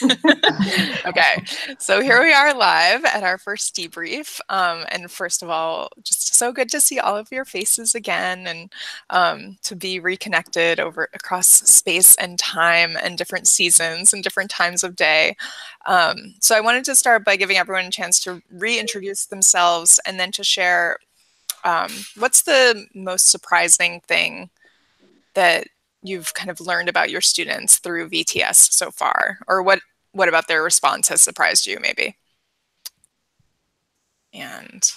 Okay, so here we are live at our first debrief. And first of all, just so good to see all of your faces again and to be reconnected across space and time and different seasons and different times of day. So I wanted to start by giving everyone a chance to reintroduce themselves and then to share what's the most surprising thing that you've kind of learned about your students through VTS so far, or what about their response has surprised you maybe? And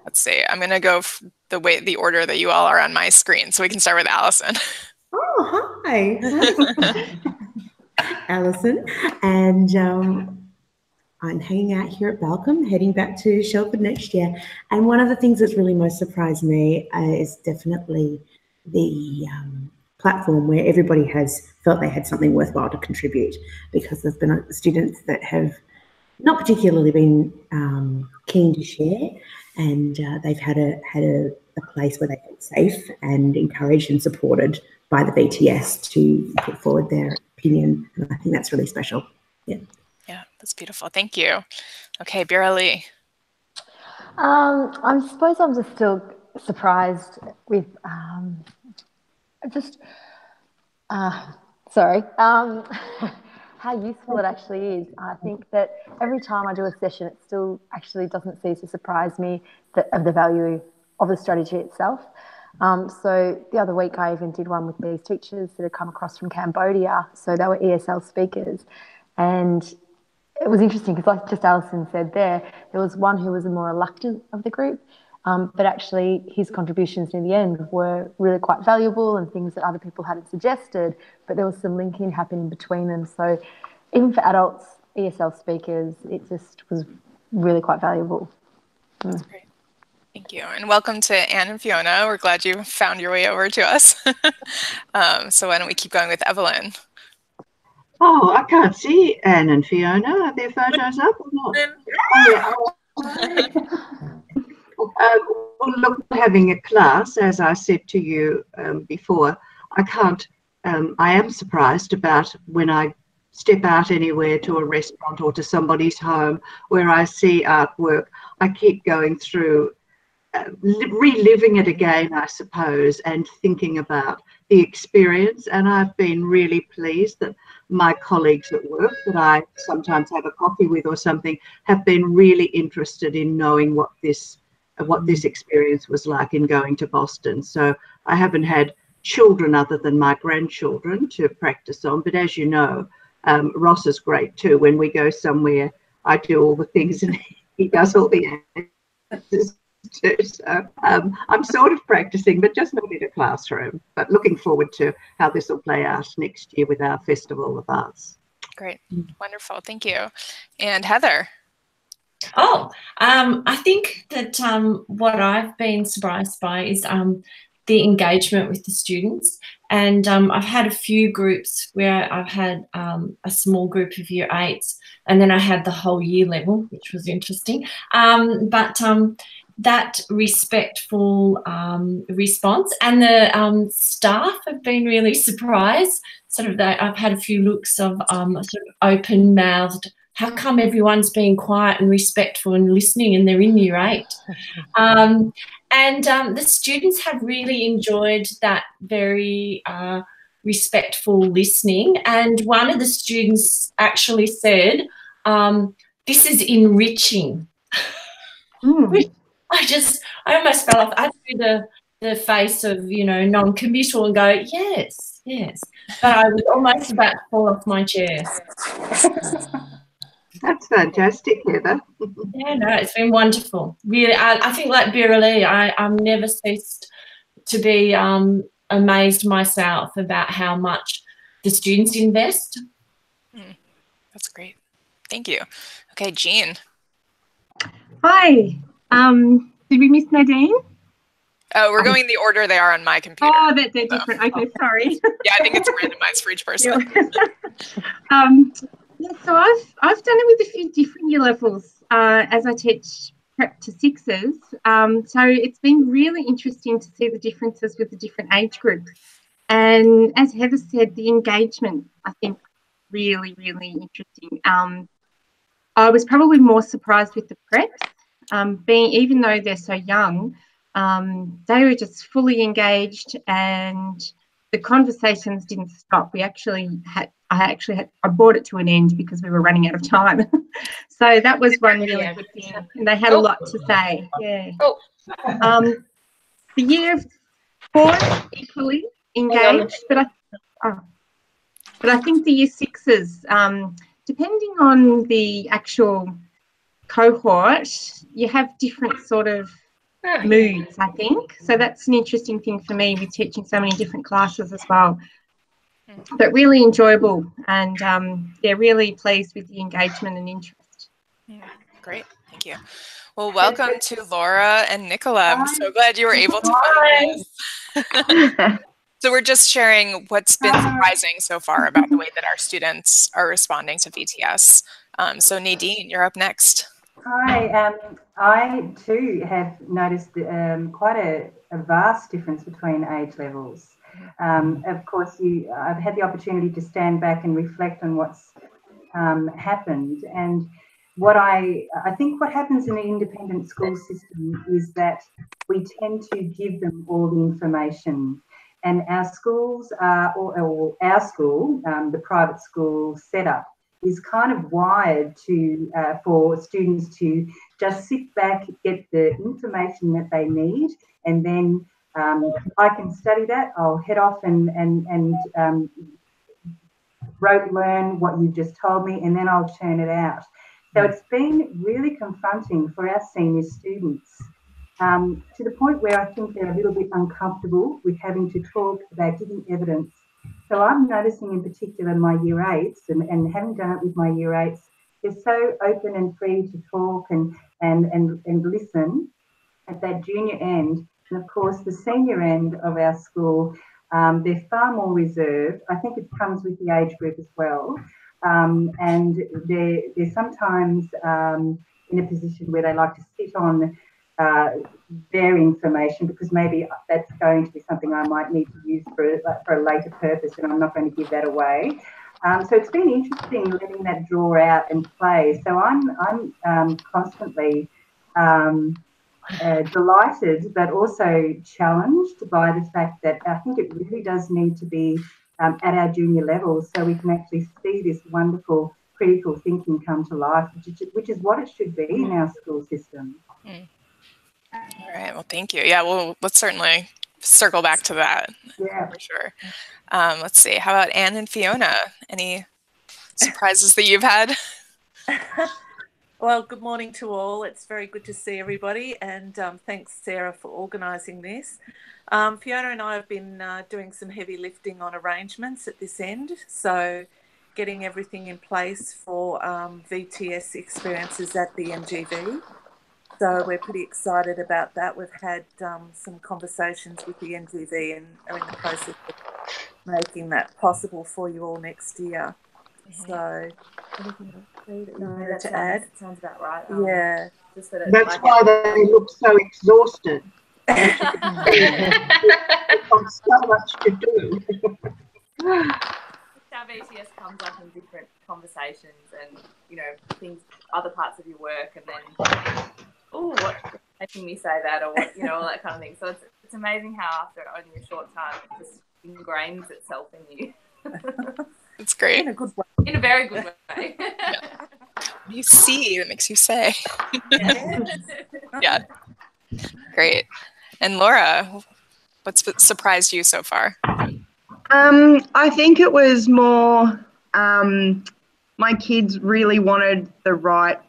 let's see, I'm going to go the order that you all are on my screen, so we can start with Allison. Oh, hi. Allison, and I'm hanging out here at Balcombe, heading back to Shelford next year. And one of the things that's really most surprised me is definitely the platform where everybody has felt they had something worthwhile to contribute, because there's been students that have not particularly been keen to share, and they've had a place where they feel safe and encouraged and supported by the VTS to put forward their opinion. And I think that's really special. Yeah. Yeah, that's beautiful. Thank you. Okay, Bira Lee. I suppose I'm just still surprised with how useful it actually is. I think that every time I do a session, it still actually doesn't cease to surprise me of the value of the strategy itself. So the other week I even did one with these teachers that had come across from Cambodia. So they were ESL speakers, and it was interesting because, like just Alison said there was one who was the more reluctant of the group, but actually his contributions in the end were really quite valuable and things that other people hadn't suggested, but there was some linking happening between them. So even for adults, ESL speakers, it just was really quite valuable. That's great. Thank you. And welcome to Anne and Fiona. We're glad you found your way over to us. So why don't we keep going with Evelyn? Oh, I can't see Anne and Fiona. Are their photos up or not? Well, look, having a class, as I said to you before, I am surprised about when I step out anywhere to a restaurant or to somebody's home where I see artwork. I keep going through, reliving it again, I suppose, and thinking about the experience. And I've been really pleased that my colleagues at work that I sometimes have a coffee with or something have been really interested in knowing what this experience was like in going to Boston. So I haven't had children other than my grandchildren to practice on, but as you know, Ross is great too. When we go somewhere, I do all the things and he does all the answers too. So I'm sort of practicing, but just not in a classroom. But looking forward to how this will play out next year with our Festival of Arts. Great. Wonderful. Thank you. And Heather. Oh, I think that what I've been surprised by is the engagement with the students. And I've had a few groups where I've had a small group of year 8s, and then I had the whole year level, which was interesting. But that respectful response, and the staff have been really surprised. I've had a few looks of sort of open-mouthed, how come everyone's being quiet and respectful and listening and they're in year 8? And the students have really enjoyed that very respectful listening. And one of the students actually said, this is enriching. I almost fell off. I threw the face of, non-committal and go, yes, yes. But I was almost about to fall off my chair. That's fantastic, Heather. Yeah, no, it's been wonderful. Really, I think like Bira Lee, I've never ceased to be amazed myself about how much the students invest. That's great. Thank you. Okay, Jean. Hi. Did we miss Nadine? Oh, we're going the order they are on my computer. Oh, they're different. Okay, sorry. Yeah, I think it's randomized for each person. Yeah, so I've done it with a few different year levels as I teach prep to 6s. So it's been really interesting to see the differences with the different age groups. And as Heather said, the engagement, I think, really, really interesting. I was probably more surprised with the preps, even though they're so young, they were just fully engaged, and the conversations didn't stop. I brought it to an end because we were running out of time. So that was one really good thing. And they had a lot to say. Yeah. The year 4 equally engaged, but I think the year 6s, depending on the actual cohort, you have different sort of moods, I think. So that's an interesting thing for me with teaching so many different classes as well. But really enjoyable, and really pleased with the engagement and interest. Great, thank you. Well, welcome to Laura and Nicola. I'm so glad you were able to find this. So we're just sharing what's been surprising so far about the way that our students are responding to VTS. So Nadine, you're up next. Hi, I too have noticed quite a vast difference between age levels. Of course, I've had the opportunity to stand back and reflect on what's happened, and what I think what happens in the independent school system is that we tend to give them all the information, and our schools or our school, the private school setup, is kind of wired to for students to just sit back, get the information that they need, and then I can study that. I'll head off and rote learn what you've just told me, and then I'll churn it out. So it's been really confronting for our senior students, to the point where I think they're a little bit uncomfortable with having to talk about giving evidence. So I'm noticing in particular my year 8s, and having done it with my year 8s, they're so open and free to talk and listen at that junior end. And of course, the senior end of our school, they're far more reserved. I think it comes with the age group as well. And they're sometimes in a position where they like to sit on their information, because maybe that's going to be something I might need to use for a later purpose, and I'm not going to give that away. So it's been interesting letting that draw out and play. So I'm constantly delighted, but also challenged by the fact that I think it really does need to be at our junior levels, so we can actually see this wonderful critical thinking come to life, which is what it should be in our school system. All right, well, thank you. Yeah, well, let's certainly circle back to that. Yeah, for sure. Let's see, how about Anne and Fiona? Any surprises that you've had? Well, good morning to all. It's very good to see everybody, and thanks, Sarah, for organising this. Fiona and I have been doing some heavy lifting on arrangements at this end, so getting everything in place for VTS experiences at the MGV. So we're pretty excited about that. We've had some conversations with the MGV and are in the process of making that possible for you all next year. So anything else that you wanted to add? Sounds about right. Yeah. Just that that's why they look so exhausted. They've got so much to do. Our VTS comes up in different conversations and, you know, things, other parts of your work, and then, oh, what's making me say that, or what, you know, all that kind of thing. So it's amazing how after only a short time it just ingrains itself in you. It's great. In a good way. In a very good way. Yeah. You see, that makes you say. Yeah. Great. And Laura, what's surprised you so far? I think it was more my kids really wanted the right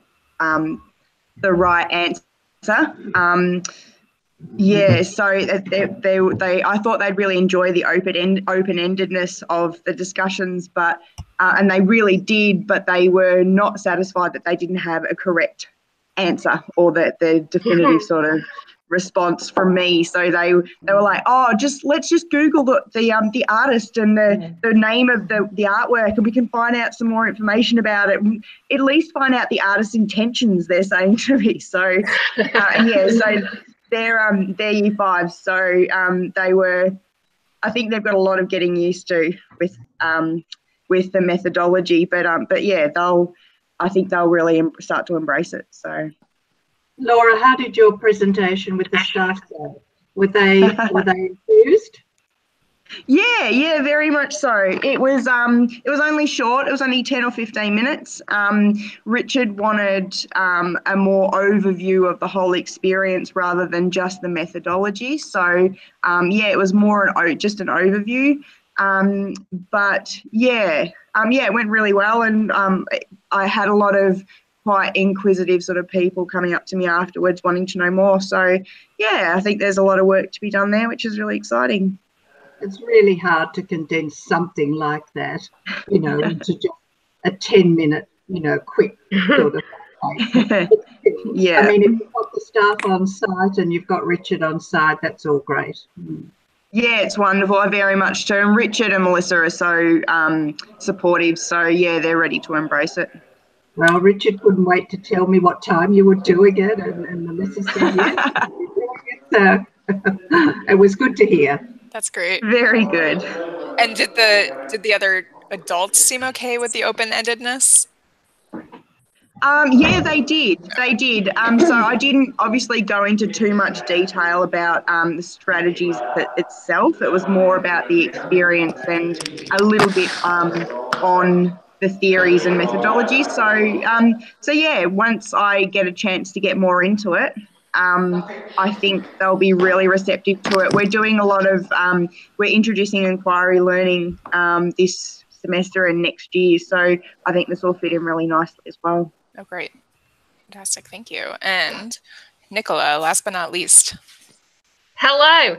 answer. Yeah, so they I thought they'd really enjoy the open-endedness of the discussions, but and they really did, but they were not satisfied that they didn't have a correct answer or the definitive sort of response from me. So they were like, oh, let's just Google the artist and the name of the artwork, and we can find out some more information about it. And at least find out the artist's intentions, they're saying to me. So yeah, so they're year 5, so they were. I think they've got a lot of getting used to with with the methodology. But yeah, I think they'll really start to embrace it. So, Laura, how did your presentation with the staff go? Were they enthused? Yeah, very much so. It was only short. It was only 10 or 15 minutes. Richard wanted a more overview of the whole experience rather than just the methodology. So yeah, it was more just an overview. But yeah, it went really well, and I had a lot of quite inquisitive sort of people coming up to me afterwards wanting to know more. So yeah, I think there's a lot of work to be done there, which is really exciting. It's really hard to condense something like that, into just a 10-minute, quick sort of thing. Yeah. I mean, if you've got the staff on site and you've got Richard on site, that's all great. Yeah, it's wonderful. I very much do. And Richard and Melissa are so supportive. So yeah, they're ready to embrace it. Well, Richard couldn't wait to tell me what time you were doing it, and Melissa said yes. So it was good to hear. That's great. Very good. And did the other adults seem okay with the open-endedness? Yeah, they did. So I didn't obviously go into too much detail about the strategies itself. It was more about the experience and a little bit on the theories and methodologies. So yeah, once I get a chance to get more into it, I think they'll be really receptive to it. We're doing a lot of, we're introducing inquiry learning this semester and next year. So I think this will fit in really nicely as well. Oh, great. Fantastic. Thank you. And Nicola, last but not least. Hello.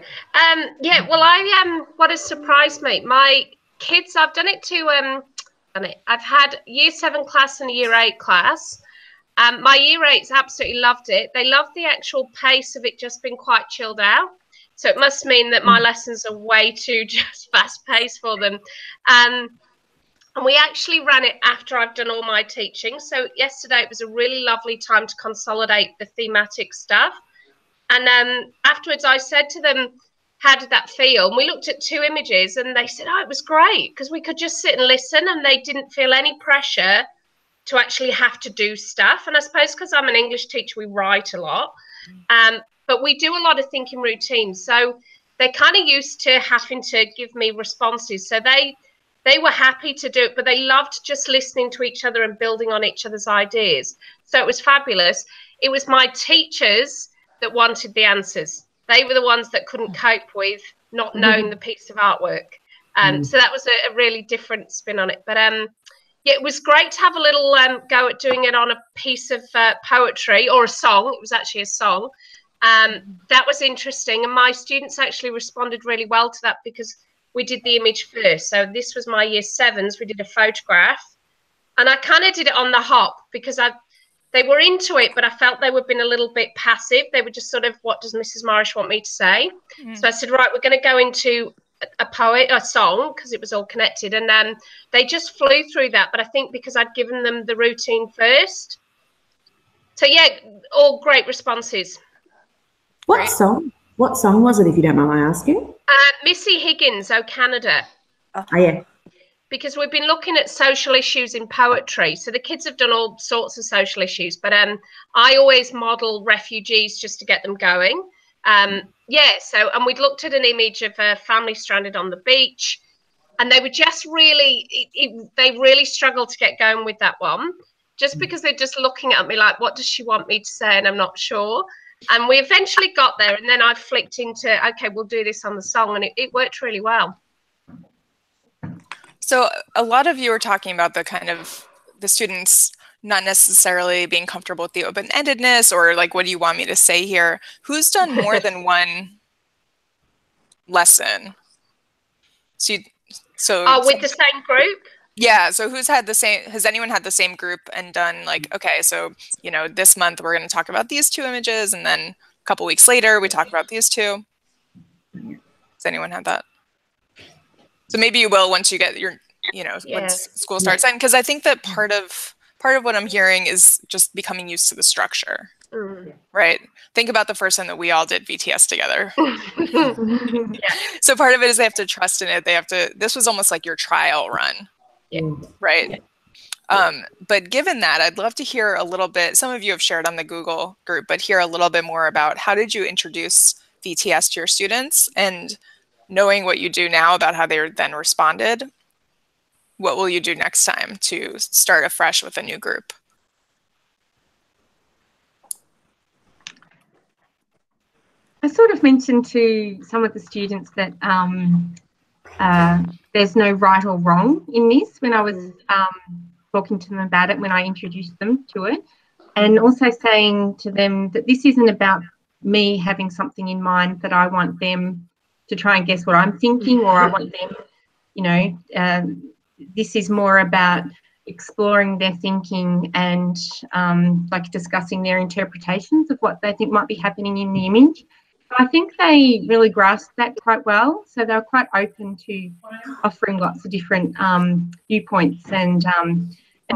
Yeah, well, what has surprised me, my kids, I've done it to, I've had year 7 class and a year 8 class. My year 8s absolutely loved it. They loved the actual pace of it just being quite chilled out. So it must mean that my lessons are way too just fast paced for them. And we actually ran it after I've done all my teaching. So yesterday it was a really lovely time to consolidate the thematic stuff. And afterwards I said to them, how did that feel? And we looked at 2 images and they said, oh, it was great, because we could just sit and listen and they didn't feel any pressure to actually have to do stuff. And I suppose because I'm an English teacher, we write a lot, but we do a lot of thinking routines. So they're kind of used to having to give me responses. So they were happy to do it, but they loved just listening to each other and building on each other's ideas. So it was fabulous. It was my teachers that wanted the answers. They were the ones that couldn't cope with not knowing the piece of artwork. So that was a really different spin on it. But yeah, it was great to have a little go at doing it on a piece of poetry or a song. It was actually a song. That was interesting. And my students actually responded really well to that because we did the image first. So this was my year 7s. We did a photograph. And I kind of did it on the hop because they were into it, but I felt they were being a little bit passive. They were just sort of, what does Mrs. Morris want me to say? So I said, right, we're going to go into a song, because it was all connected. And then they just flew through that. But I think because I'd given them the routine first. So yeah, all great responses. What song was it, if you don't mind my asking? Missy Higgins, Oh Canada. Oh yeah. Because we've been looking at social issues in poetry. So the kids have done all sorts of social issues, but I always model refugees just to get them going. Yeah, so, and we'd looked at an image of a family stranded on the beach, and they were just really, they really struggled to get going with that one, just because they're just looking at me like, what does she want me to say? And I'm not sure. And we eventually got there, and then I flicked into, okay, we'll do this on the song, and it worked really well. So a lot of you were talking about the kind of the students not necessarily being comfortable with the open-endedness, or like, what do you want me to say here? Who's done more than one lesson? So with the same group? Yeah. So who's had the same, has anyone had the same group and done like, okay, so, you know, this month we're going to talk about these 2 images, and then a couple weeks later we talk about these 2. Does anyone have that? So maybe you will once you get your, you know, once school starts. And because I think that part of what I'm hearing is just becoming used to the structure, right? Think about the first time that we all did VTS together. So part of it is they have to trust in it. They have to, this was almost like your trial run, Right. Yeah. But given that, I'd love to hear a little bit, some of you have shared on the Google group, but hear a little bit more about how did you introduce VTS to your students, and knowing what you do now about how they then responded, what will you do next time to start afresh with a new group? I sort of mentioned to some of the students that there's no right or wrong in this when I was talking to them about it, when I introduced them to it, and also saying to them that this isn't about me having something in mind that I want them to try and guess what I'm thinking, or I want them, you know, this is more about exploring their thinking and like discussing their interpretations of what they think might be happening in the image. I think they really grasped that quite well. So they were quite open to offering lots of different viewpoints, and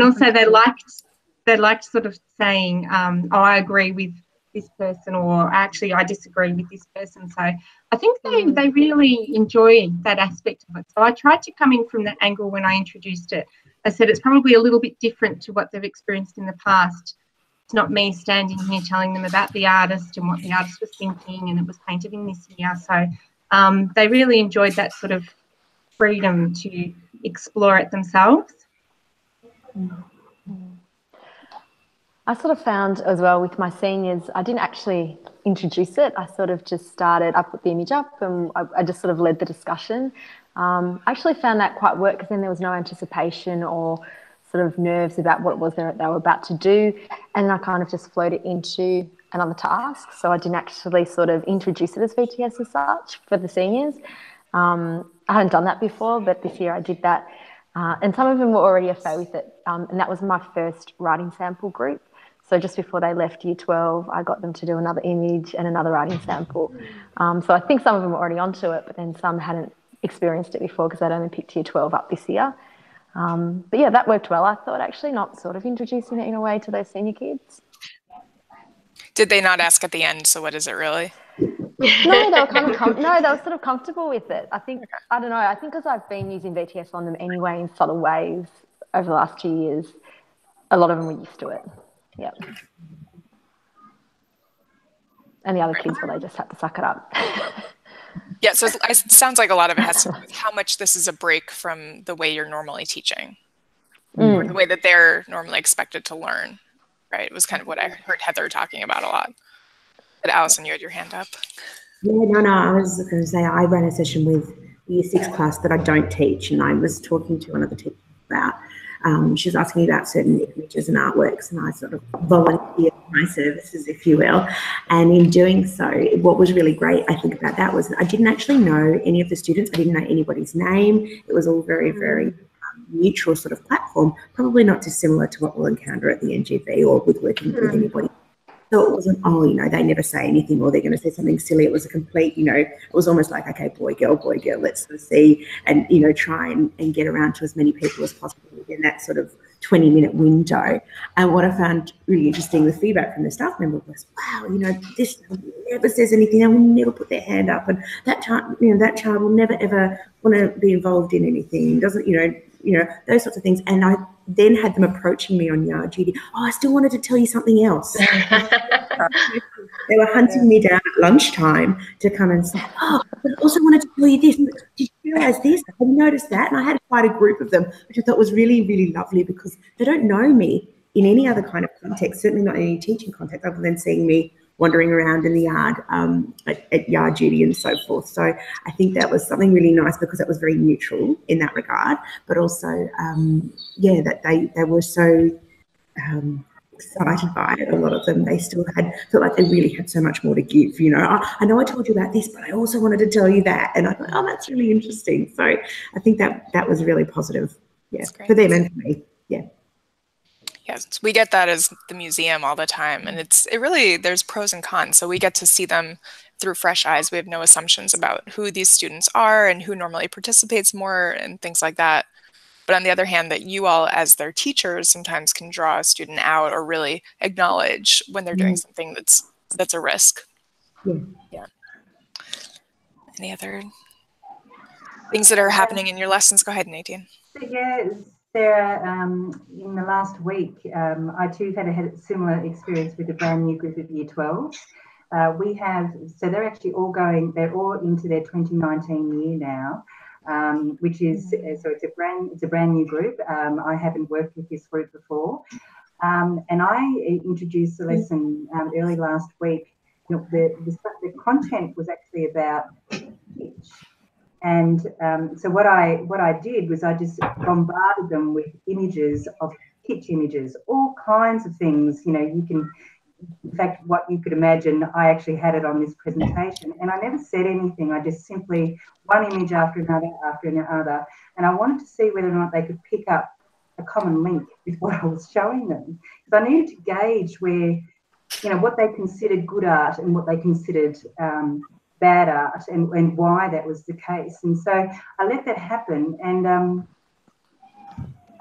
also they liked sort of saying, oh, I agree with this person, or actually I disagree with this person. So I think they really enjoy that aspect of it. So I tried to come in from that angle when I introduced it. I said it's probably a little bit different to what they've experienced in the past. It's not me standing here telling them about the artist and what the artist was thinking, and it was painted in this year. So they really enjoyed that sort of freedom to explore it themselves. I sort of found as well with my seniors, I didn't actually introduce it. I sort of just started, I put the image up and I just sort of led the discussion. I actually found that quite worked, because then there was no anticipation or sort of nerves about what it was that they were about to do. And then I kind of just flowed it into another task. So I didn't actually sort of introduce it as VTS as such for the seniors. I hadn't done that before, but this year I did that. And some of them were already a fait with it. And that was my first writing sample group. So just before they left year 12, I got them to do another image and another writing sample. So I think some of them were already onto it, but then some hadn't experienced it before because I'd only picked year 12 up this year. But yeah, that worked well. I thought actually not sort of introducing it in a way to those senior kids. Did they not ask at the end, so what is it really? No, they were kind of they were sort of comfortable with it. I think, I don't know, I think because I've been using VTS on them anyway in subtle ways over the last 2 years, a lot of them were used to it. Yeah. And the other kids, well, they just had to suck it up. Yeah, so it sounds like a lot of it has to do with how much this is a break from the way you're normally teaching, or the way that they're normally expected to learn, right? It was kind of what I heard Heather talking about a lot. But Alison, you had your hand up. Yeah, no, I was going to say I ran a session with the year 6 class that I don't teach, and I was talking to one of the teachers about, she was asking me about certain images and artworks, and I sort of volunteered my services, if you will. And in doing so, what was really great, I think, about that was I didn't actually know any of the students. I didn't know anybody's name. It was all very, very neutral sort of platform, probably not dissimilar to what we'll encounter at the NGV or with working with anybody. So it wasn't, oh, you know, they never say anything or they're going to say something silly. It was a complete, you know, it was almost like, okay, boy, girl, let's sort of see and, you know, try and get around to as many people as possible within that sort of 20-minute window. And what I found really interesting, the feedback from the staff member was, wow, you know, this never says anything. They will never put their hand up, and that child, you know, that child will never ever want to be involved in anything. Doesn't, you know, those sorts of things. And I then had them approaching me on yard duty. Oh, I still wanted to tell you something else. They were hunting me down at lunchtime to come and say, oh, I also wanted to tell you this. Did you realise this? I noticed that. And I had quite a group of them, which I thought was really, really lovely, because they don't know me in any other kind of context, certainly not in any teaching context, other than seeing me wandering around in the yard at yard duty and so forth. So I think that was something really nice, because it was very neutral in that regard, but also, yeah, that they were so excited by it. A lot of them, they still felt like they really had so much more to give. You know, I know I told you about this, but I also wanted to tell you that. And I thought, oh, that's really interesting. So I think that was really positive, yeah, for them and for me, yeah. Yes, we get that as the museum all the time, and it really, there's pros and cons. So we get to see them through fresh eyes. We have no assumptions about who these students are and who normally participates more and things like that. But on the other hand, that you all as their teachers sometimes can draw a student out or really acknowledge when they're doing something that's a risk. Yeah. Any other things that are happening in your lessons? Go ahead, Nadine. So yeah, Sarah, in the last week, I too had a similar experience with a brand new group of Year 12s. So they're actually all they're all into their 2019 year now, which is, so it's a brand new group. I haven't worked with this group before. And I introduced the lesson early last week. The content was actually about pitch. And so what I did was I just bombarded them with images of pitch images, all kinds of things. You can, in fact, what you could imagine, I actually had it on this presentation, and I never said anything. I just simply one image after another, and I wanted to see whether or not they could pick up a common link with what I was showing them, because I needed to gauge where, what they considered good art and what they considered bad art, and why that was the case. And so I let that happen, and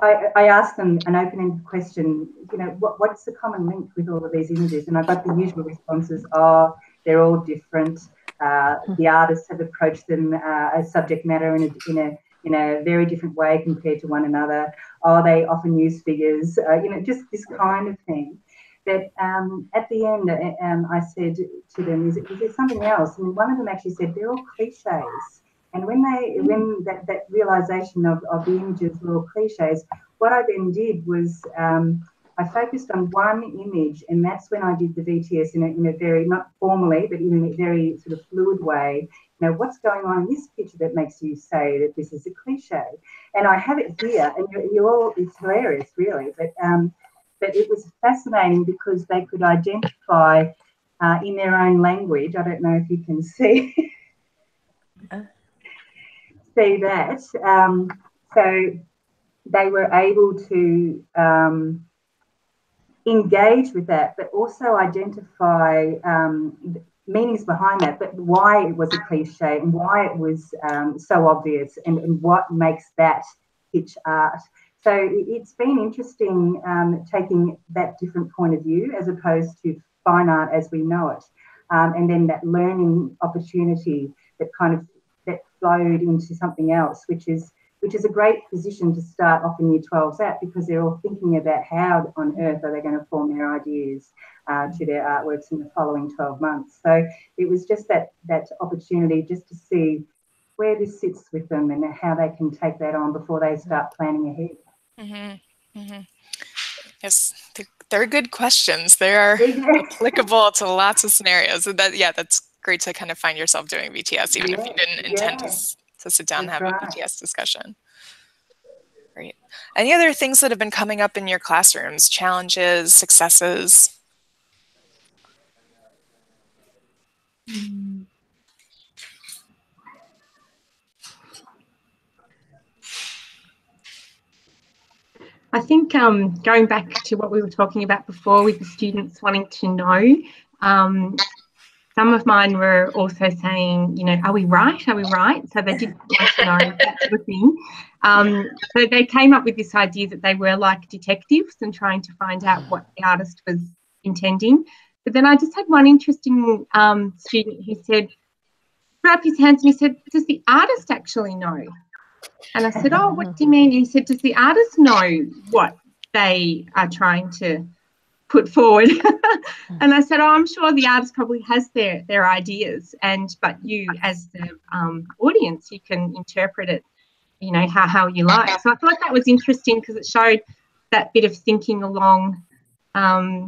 I asked them an open-ended question, what's the common link with all of these images? And I got the usual responses, they're all different. The artists have approached them as subject matter in a very different way compared to one another. They often use figures, just this kind of thing. But at the end, I said to them, is there something else? And one of them actually said, they're all cliches. And when that realization of the images were all cliches, what I then did was I focused on one image, and that's when I did the VTS in a very, not formally, but in a very sort of fluid way. What's going on in this picture that makes you say that this is a cliche? And I have it here, and it's hilarious, really. But it was fascinating because they could identify in their own language. I don't know if you can see that. So they were able to engage with that, but also identify meanings behind that, but why it was a cliche and why it was so obvious, and what makes that pitch art. So it's been interesting taking that different point of view as opposed to fine art as we know it, and then that learning opportunity that flowed into something else, which is a great position to start off in Year 12s at, because they're all thinking about how on earth are they going to form their ideas to their artworks in the following 12 months. So it was just that opportunity just to see where this sits with them and how they can take that on before they start planning ahead. Mm-hmm. Mm-hmm. Yes, they're good questions. They are applicable to lots of scenarios. That's great to kind of find yourself doing VTS, even if you didn't intend to sit down and have a VTS discussion. Great. Any other things that have been coming up in your classrooms? Challenges, successes? I think going back to what we were talking about before with the students wanting to know, some of mine were also saying, are we right? Are we right? So they did want to know that sort of thing. So they came up with this idea that they were like detectives and trying to find out what the artist was intending. But then I just had one interesting student who said, threw up his hands and he said, does the artist actually know? And I said, what do you mean? And he said, does the artist know what they are trying to put forward? And I said, I'm sure the artist probably has their ideas, but you as the audience, you can interpret it, how you like. So I thought that was interesting because it showed that bit of thinking along, are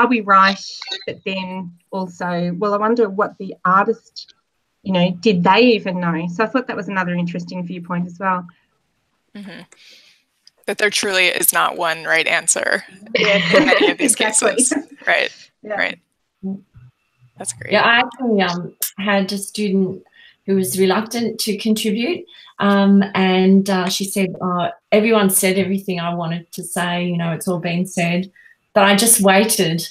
we right? But then also, well, I wonder what the artist, did they even know? So I thought that was another interesting viewpoint as well. Mm-hmm. That there truly is not one right answer in any of these cases. Right. Yeah. Right. That's great. Yeah, I actually had a student who was reluctant to contribute, and she said, everyone said everything I wanted to say, it's all been said, but I just waited.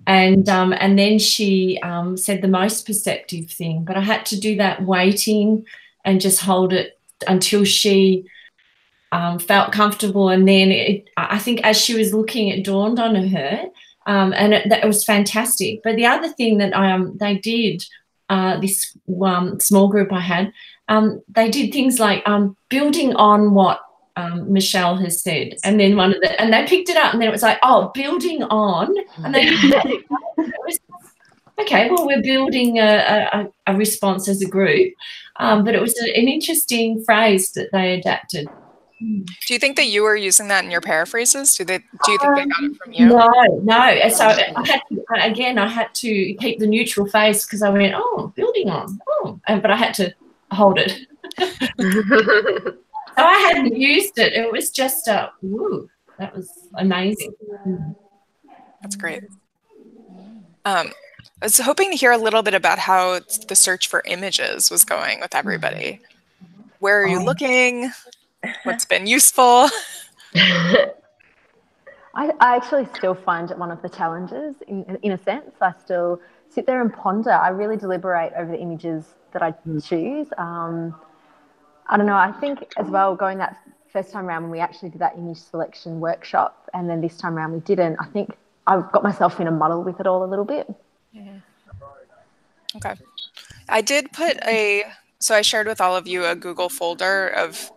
And then she said the most perceptive thing, but I had to do that waiting and just hold it until she felt comfortable. And then I think as she was looking, it dawned on her, and it was fantastic. But the other thing that they did, this small group I had, they did things like building on what Michelle has said. And then and they picked it up, and then it was like, oh, building on, and they didn't. Okay, well, we're building a response as a group, but it was an interesting phrase that they adapted. Do you think that you were using that in your paraphrases? Do you think they got it from you? No. So I had to keep the neutral face because I went, oh, building on, but I had to hold it. So I hadn't used it. It was just woo, that was amazing. That's great. I was hoping to hear a little bit about how the search for images was going with everybody. Where are you looking? What's been useful? I actually still find it one of the challenges in a sense. I still sit there and ponder. I really deliberate over the images that I choose. I don't know, I think as well, going that first time around when we actually did that image selection workshop, and then this time around we didn't, I think I've got myself in a muddle with it all a little bit. Okay. I did put so I shared with all of you a Google folder of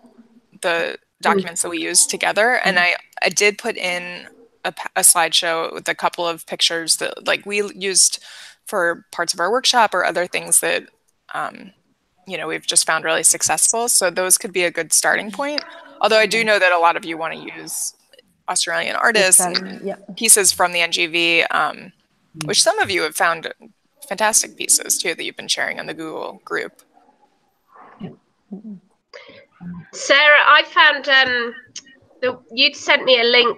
the documents that we used together, and I did put in a slideshow with a couple of pictures that like we used for parts of our workshop or other things that you know, we've just found really successful. So those could be a good starting point. Although I do know that a lot of you want to use Australian artists and pieces from the NGV, which some of you have found fantastic pieces too that you've been sharing in the Google group. Sarah, I found you'd sent me a link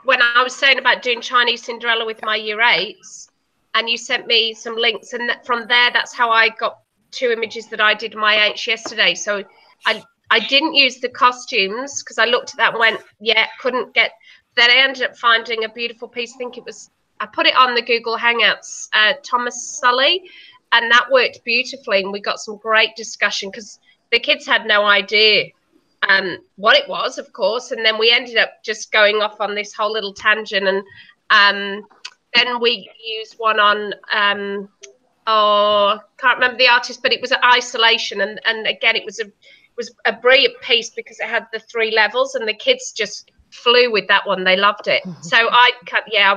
when I was saying about doing Chinese Cinderella with my year 8s, and you sent me some links, and from there, that's how I got 2 images that I did in my H yesterday. So I didn't use the costumes because I looked at that and went, yeah, couldn't get. Then I ended up finding a beautiful piece. I think it was, I put it on the Google Hangouts, Thomas Sully, and that worked beautifully. And we got some great discussion because the kids had no idea what it was, of course. And then we ended up just going off on this whole little tangent. And then we used one on, can't remember the artist, but it was isolation. And again, it was a brilliant piece because it had the 3 levels, and the kids just flew with that one. They loved it. So I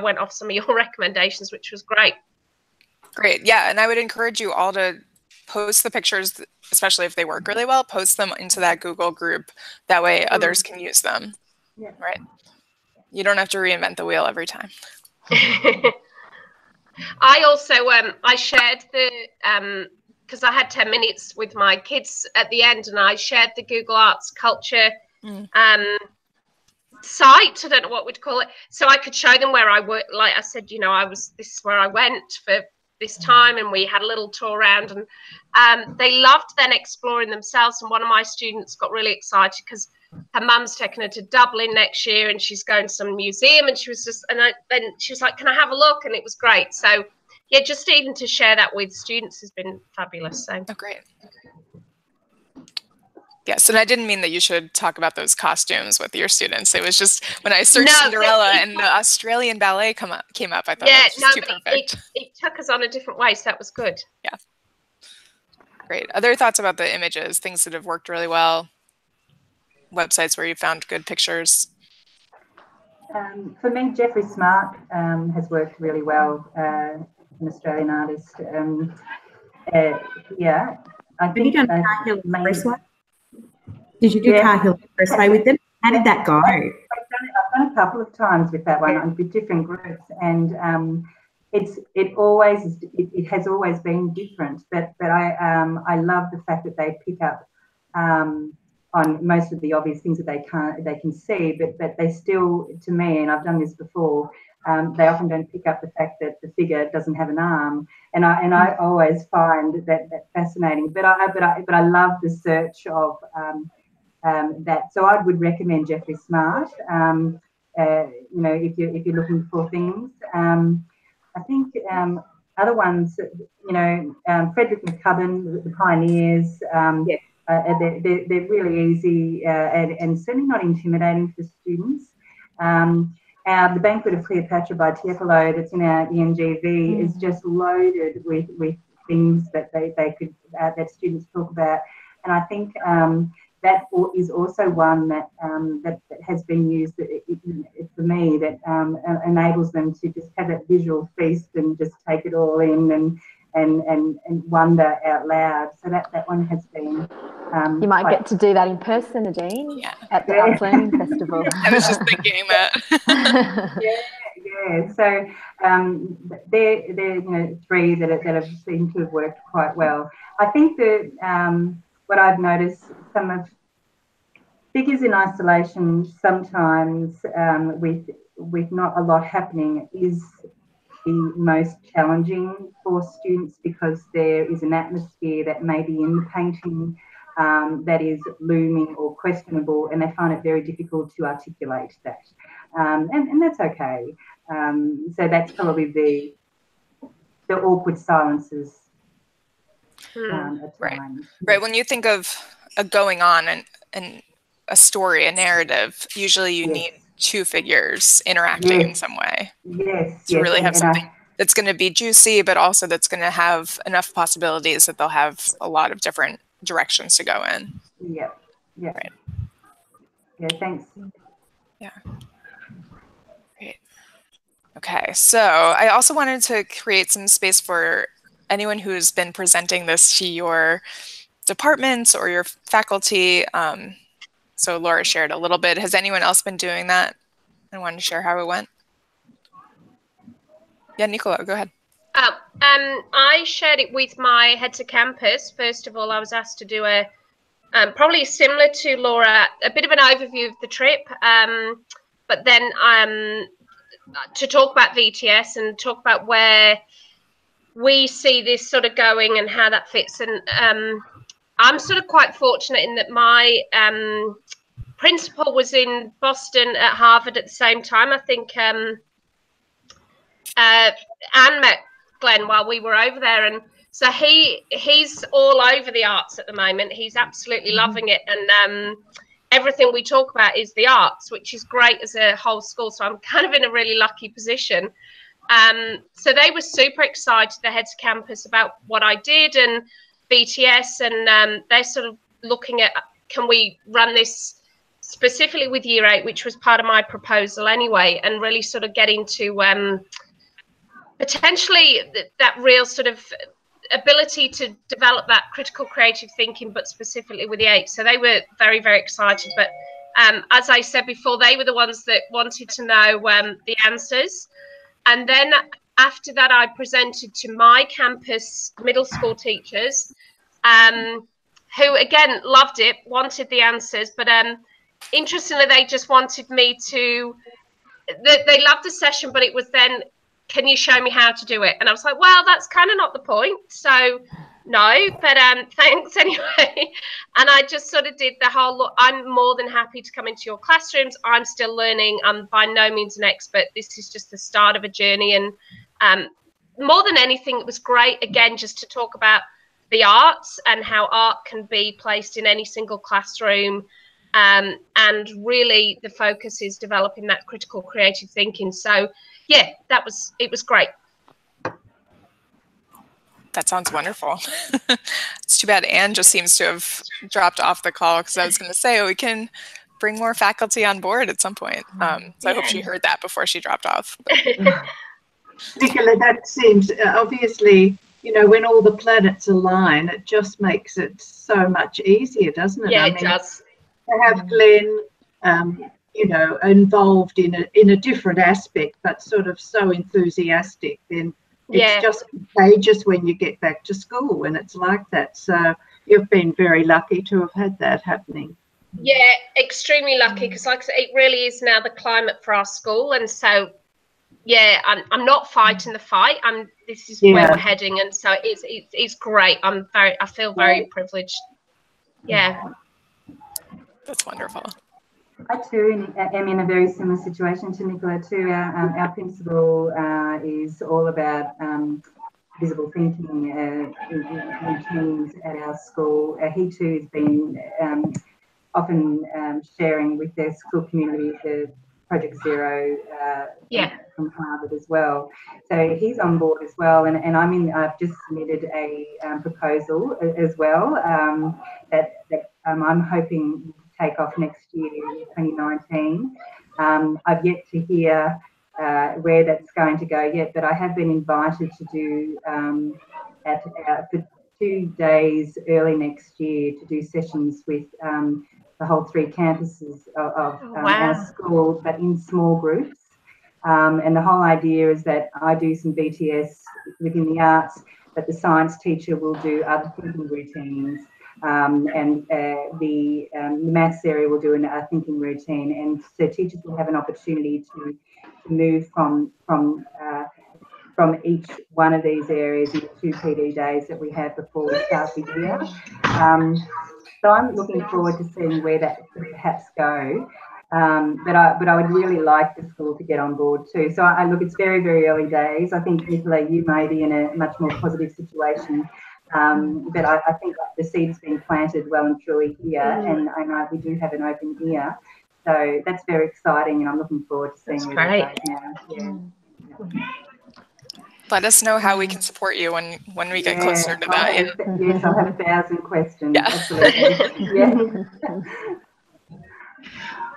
went off some of your recommendations, which was great. Great. Yeah. And I would encourage you all to post the pictures, especially if they work really well, post them into that Google group. That way others can use them. Yeah. Right. You don't have to reinvent the wheel every time. I also, I shared the, because I had 10 minutes with my kids at the end, and I shared the Google Arts Culture site. I don't know what we'd call it. So I could show them where I work. Like I said, you know, this is where I went for this time, and we had a little tour around, and they loved then exploring themselves. And one of my students got really excited because her mum's taking her to Dublin next year, and she's going to some museum, and she was just, then she was like, can I have a look? And it was great. So yeah, just even to share that with students has been fabulous. So great. Yes, and I didn't mean that you should talk about those costumes with your students. It was just when I searched Cinderella and the Australian ballet came up, I thought that was just too perfect. It took us on a different way, so that was good. Yeah. Great. Other thoughts about the images, things that have worked really well, websites where you found good pictures? For me, Jeffrey Smart has worked really well, an Australian artist. Yeah. I think Did you do Cahill Expressway with them? How did that go? I've done a couple of times with that one with different groups, and it has always been different. But I love the fact that they pick up on most of the obvious things that they can see, but they still, to me, and I've done this before, they often don't pick up the fact that the figure doesn't have an arm, and I always find that fascinating. But I love the search of that. So I would recommend Jeffrey Smart. You know, if you're looking for things. I think other ones, you know, Frederick McCubbin, the Pioneers. They're really easy and certainly not intimidating for students. The Banquet of Cleopatra by Tiepolo that's in our ENGV is just loaded with things that they could that students talk about, and I think that is also one that that has been used for me, that enables them to just have that visual feast and just take it all in and wonder out loud. So that one has been. You might get to do that in person, Nadine, at the Arts Learning Festival. I was just thinking that. Yeah. So they're three that have seemed to have worked quite well. I think that what I've noticed, some of figures in isolation sometimes with not a lot happening is the most challenging for students, because there is an atmosphere that may be in the painting that is looming or questionable, and they find it very difficult to articulate that. And that's okay. So that's probably the awkward silences at times. Right. When you think of a going on and a story, a narrative, usually you need two figures interacting in some way. To really have something that's going to be juicy, but also that's going to have enough possibilities that they'll have a lot of different directions to go in. Yeah. Right. Yeah, thanks. Yeah. Great. Okay, so I also wanted to create some space for anyone who's been presenting this to your departments or your faculty. So Laura shared a little bit. Has anyone else been doing that and wanted to share how it went? Yeah, Nicola, go ahead. I shared it with my head to campus. First of all, I was asked to do a probably similar to Laura, a bit of an overview of the trip, but then to talk about VTS and talk about where we see this sort of going and how that fits. And I'm sort of quite fortunate in that my principal was in Boston at Harvard at the same time. I think Anne met Glenn while we were over there, and so he's all over the arts at the moment. He's absolutely loving it, and everything we talk about is the arts, which is great as a whole school. So I'm kind of in a really lucky position. So they were super excited, the heads of campus, about what I did and VTS, and they're sort of looking at, can we run this specifically with Year 8, which was part of my proposal anyway, and really sort of get into potentially that real sort of ability to develop that critical creative thinking, but specifically with the 8. So they were very, very excited. But as I said before, they were the ones that wanted to know the answers. And then after that, I presented to my campus middle school teachers, who again loved it, wanted the answers, but interestingly, they just wanted me to, they loved the session, but it was then, can you show me how to do it? And I was like, well, that's kind of not the point. So no, but thanks anyway. And I just sort of did the whole, look, I'm more than happy to come into your classrooms. I'm still learning. I'm by no means an expert. This is just the start of a journey. And more than anything, it was great, again, just to talk about the arts and how art can be placed in any single classroom. And really the focus is developing that critical creative thinking. So yeah, it was great. That sounds wonderful. It's too bad Anne just seems to have dropped off the call, because I was going to say, we can bring more faculty on board at some point. So I hope she heard that before she dropped off. Nicola, that seems obviously, you know, when all the planets align, it just makes it so much easier, doesn't it? Yeah, it does. To have Glenn, you know, involved in a different aspect, but sort of so enthusiastic, then it's just contagious when you get back to school when it's like that. So you've been very lucky to have had that happening. Yeah, extremely lucky, because like I said, it really is now the climate for our school. And so, yeah, I'm not fighting the fight. This is where we're heading, and so it's great. I feel very privileged. Yeah. That's wonderful. I too am in a very similar situation to Nicola too. Our principal is all about visible thinking in teams at our school. He too has been often sharing with their school community the Project Zero from Harvard as well. So he's on board as well, and I've just submitted a proposal as well that I'm hoping to take off next year, 2019. I've yet to hear where that's going to go yet, but I have been invited to do for 2 days early next year to do sessions with the whole 3 campuses of our school, but in small groups. And the whole idea is that I do some VTS within the arts, but the science teacher will do other thinking routines. And the maths area will do a thinking routine, and so teachers will have an opportunity to move from each one of these areas in the 2 PD days that we have before we start the year. So I'm looking forward to seeing where that could perhaps go. But I would really like the school to get on board too. So I look, it's very, very early days. I think, Nicola, you may be in a much more positive situation. But I think the seed's been planted well and truly here, and I know we do have an open ear. So that's very exciting, and I'm looking forward to seeing where that goes now. Yeah. Let us know how we can support you when we get closer to that. Yes, I'll have 1,000 questions. Yeah. Absolutely. Yeah.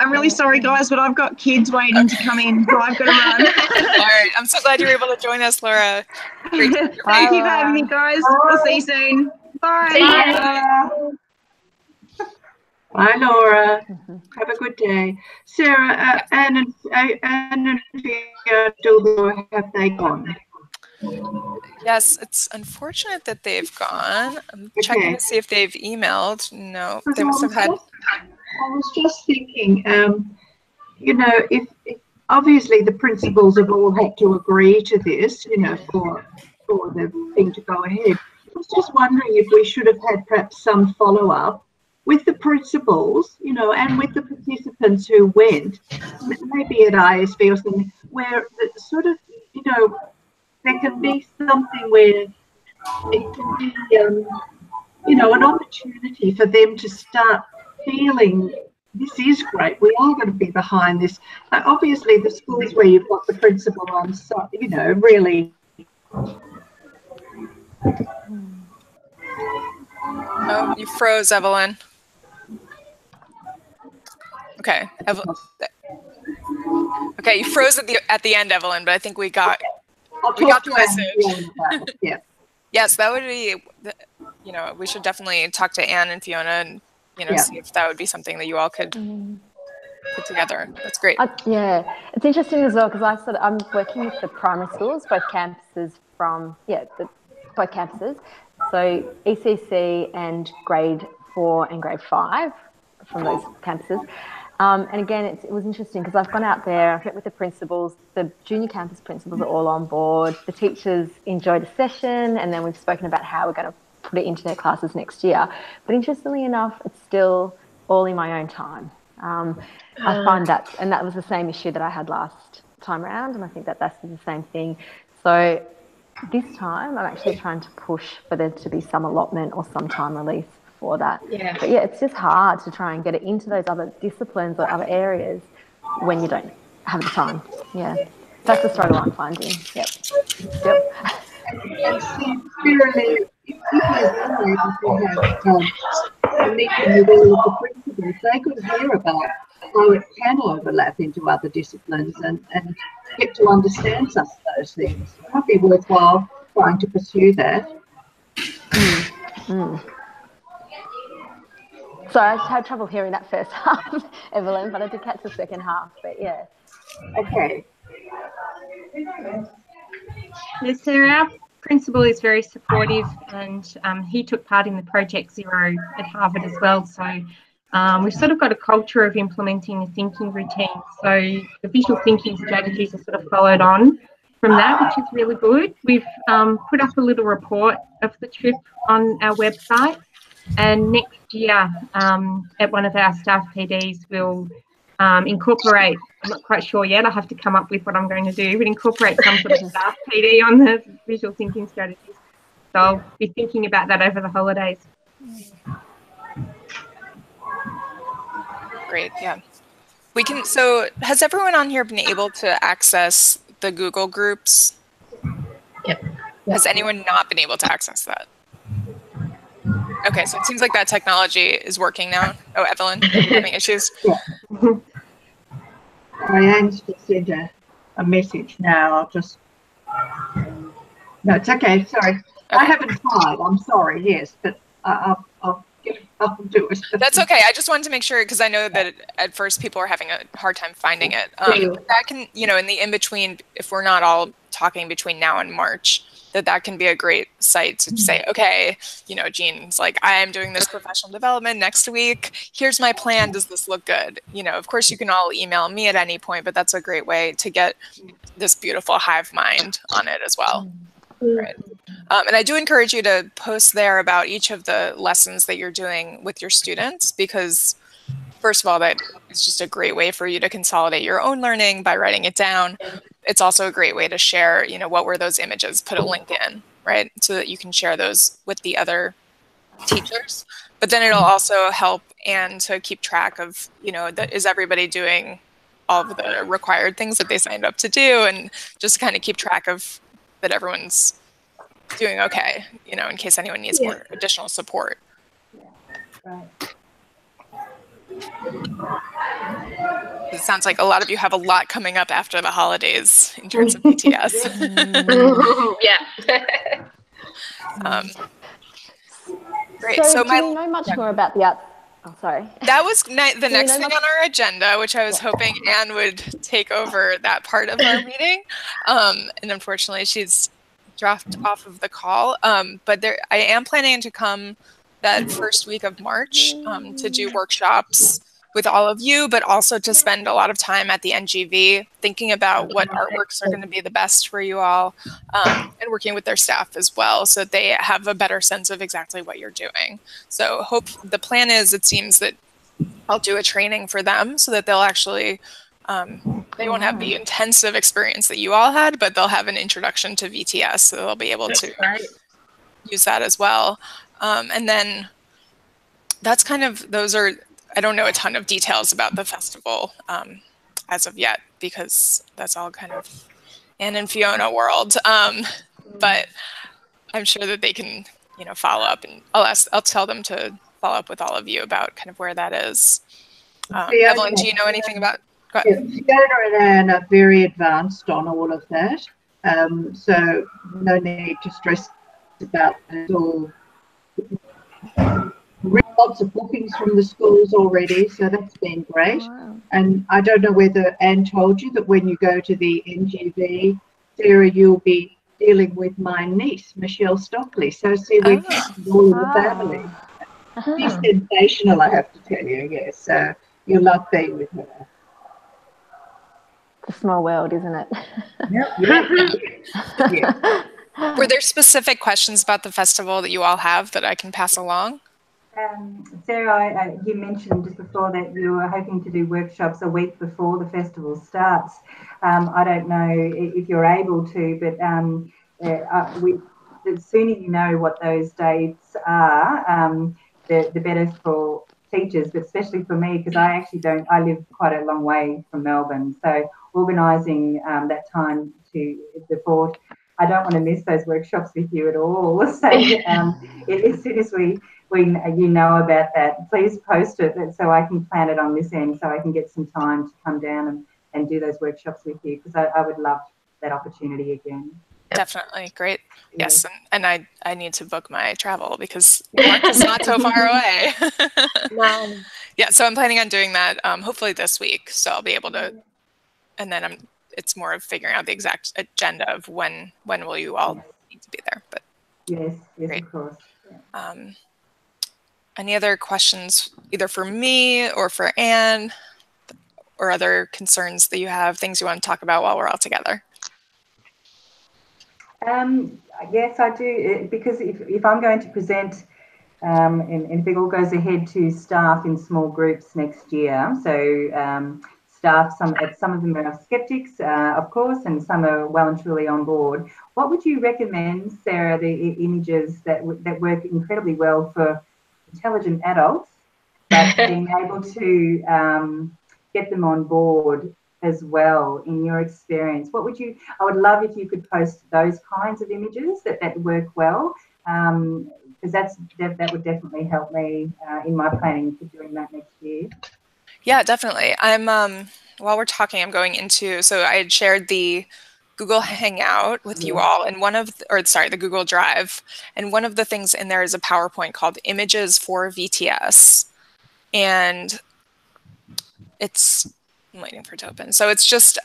I'm really sorry, guys, but I've got kids waiting to come in, so I've got to run. All right. I'm so glad you were able to join us, Laura. Great to Thank you for having me, guys. We'll see you soon. Bye. Bye, Laura. Have a good day. Sarah, Anne and Fiona, have they gone? Yes, it's unfortunate that they've gone. I'm checking to see if they've emailed. No, they must have had. I was just thinking, you know, if obviously the principals have all had to agree to this, you know, for the thing to go ahead. I was just wondering if we should have had perhaps some follow-up with the principals, you know, and with the participants who went, maybe at ISV or something, where the sort of, you know, there can be something where it can be, you know, an opportunity for them to start feeling this is great. We are going to be behind this. Obviously, the schools where you've got the principal on site, you know, really. Oh, you froze, Evelyn. Okay, okay, you froze at the end, Evelyn, but I think we got the message. Yeah. Yes, that would be. You know, we should definitely talk to Anne and Fiona and, you know, see if that would be something that you all could put together. That's great. Yeah, it's interesting as well because I'm working with the primary schools, both campuses both campuses. So ECC and grade 4 and grade 5 from those campuses. And again, it was interesting because I've gone out there, I've met with the principals, the junior campus principals are all on board, the teachers enjoyed the session, and then we've spoken about how we're going to put it into their classes next year. But interestingly enough, it's still all in my own time. I find that, and that was the same issue that I had last time around, and I think that that's the same thing. So this time I'm actually trying to push for there to be some allotment or some time release for that. Yeah. But yeah, it's just hard to try and get it into those other disciplines or other areas when you don't have the time. Yeah. That's the struggle I'm finding. Yep. And sincerely, if you were able to have a meeting with all of the principals, they could hear about how it can overlap into other disciplines and get to understand some of those things. It might be worthwhile trying to pursue that. So I had trouble hearing that first half, Evelyn, but I did catch the second half. But yeah. Okay. Yes, Sarah, our principal is very supportive, and he took part in the Project Zero at Harvard as well. So we've sort of got a culture of implementing a thinking routine. So the visual thinking strategies are sort of followed on from that, which is really good. We've put up a little report of the trip on our website. And next year, at one of our staff PDs, we'll incorporate, I'm not quite sure yet, I'll have to come up with what I'm going to do, but incorporate some sort of staff PD on the visual thinking strategies. So I'll be thinking about that over the holidays. Great, yeah. We can, so has everyone on here been able to access the Google Groups? Yep. Has anyone not been able to access that? Okay, so it seems like that technology is working now. Oh, Evelyn, are you having issues? Yeah. Diane's just sent a message now. I'll just. No, it's okay. Sorry. Okay. I haven't tried. I'm sorry. Yes, but I'll do it. That's okay. I just wanted to make sure, because I know that at first people are having a hard time finding it. That can, in the in-between, if we're not all talking between now and March, that can be a great site to say, okay, Jean's like, I am doing this professional development next week. Here's my plan. Does this look good? Of course, you can all email me at any point, but that's a great way to get this beautiful hive mind on it as well. Right. And I do encourage you to post there about each of the lessons that you're doing with your students, because first of all, that is just a great way for you to consolidate your own learning by writing it down. It's also a great way to share, what were those images, put a link in, right? So that you can share those with the other teachers. But then it'll also help and to keep track of, is everybody doing all of the required things that they signed up to do, and just kind of keep track of that everyone's doing okay, in case anyone needs more additional support. Right. It sounds like a lot of you have a lot coming up after the holidays in terms of VTS. Yeah. Great. So do we know much more about the art? Oh, sorry. That was the next thing on our agenda, which I was hoping Anne would take over that part of our meeting. And unfortunately, she's dropped off of the call. But I am planning to come that first week of March to do workshops with all of you, but also to spend a lot of time at the NGV thinking about what artworks are going to be the best for you all, and working with their staff as well, so that they have a better sense of exactly what you're doing. So the plan is, it seems that I'll do a training for them so that they'll actually, they won't have the intensive experience that you all had, but they'll have an introduction to VTS, so they'll be able to use that as well. And then that's I don't know a ton of details about the festival as of yet, because that's all kind of Anne and Fiona world. But I'm sure that they can, follow up, and I'll tell them to follow up with all of you about kind of where that is. Evelyn, do you know anything about? Fiona and Anne are very advanced on all of that, so no need to stress about it all. Lots of bookings from the schools already, so that's been great. Wow. And I don't know whether Anne told you that when you go to the NGV, Sarah, you'll be dealing with my niece, Michelle Stockley. So see, we're all in the family. She's sensational, I have to tell you, yes. So you'll love being with her. It's a small world, isn't it? Yeah. Were there specific questions about the festival that you all have that I can pass along? Sarah, you mentioned just before that you were hoping to do workshops a week before the festival starts. I don't know if you're able to, but the sooner you know what those dates are, the better for teachers, but especially for me, because I live quite a long way from Melbourne. So organising that time before, I don't want to miss those workshops with you at all. So as soon as you know about that, please post it so I can plan it on this end, so I can get some time to come down and do those workshops with you, because I would love that opportunity again. Definitely. Great. Yes. And I need to book my travel, because March is not so far away. Yeah. So I'm planning on doing that hopefully this week. So I'll be able to, and then it's more of figuring out the exact agenda of when will you all need to be there. But yes, great. Of course. Yeah. Any other questions, either for me or for Anne, or other concerns that you have, things you want to talk about while we're all together? Yes, I do, because if I'm going to present, and if it all goes ahead, to staff in small groups next year, so staff, some of them are skeptics, of course, and some are well and truly on board. What would you recommend, Sarah, the images that work incredibly well for intelligent adults, but being able to get them on board as well, in your experience? I would love if you could post those kinds of images that work well. because that would definitely help me in my planning for doing that next year. Yeah, definitely. I'm while we're talking, I'm going into, so I had shared the Google Hangout with you all, and the Google Drive, and one of the things in there is a PowerPoint called Images for VTS, and I'm waiting for it to open. So it's just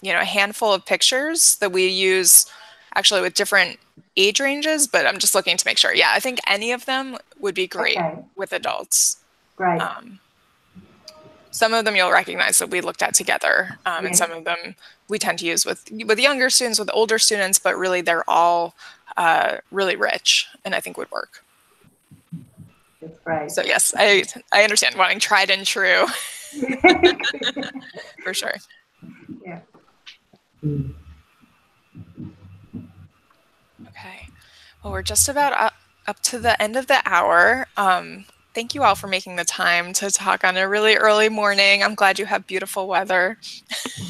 you know, a handful of pictures that we use actually with different age ranges, but I'm just looking to make sure. Yeah, I think any of them would be great with adults. Great. Some of them you'll recognize that we looked at together, and some of them we tend to use with younger students, with older students, but really they're all really rich and I think would work. That's great. So yes, I understand wanting tried and true. For sure. Yeah. Okay. Well, we're just about up to the end of the hour. Thank you all for making the time to talk on a really early morning. I'm glad you have beautiful weather.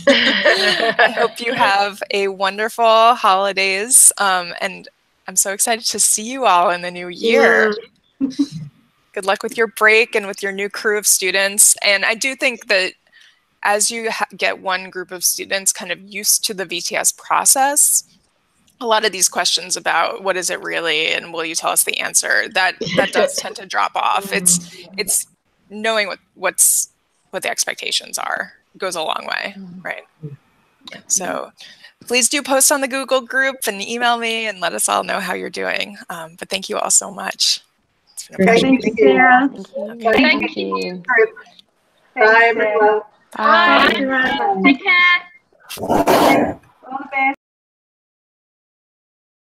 I hope you have a wonderful holidays. And I'm so excited to see you all in the new year. Good luck with your break and with your new crew of students. And I do think that as you get one group of students kind of used to the VTS process, a lot of these questions about what is it really and will you tell us the answer, that does tend to drop off. It's knowing what the expectations are goes a long way, right? So please do post on the Google group and email me and let us all know how you're doing. But thank you all so much. It's been a pleasure. Thank you, Sarah. Okay. Thank you. Bye, everyone. Bye. Bye. Take care. All the best.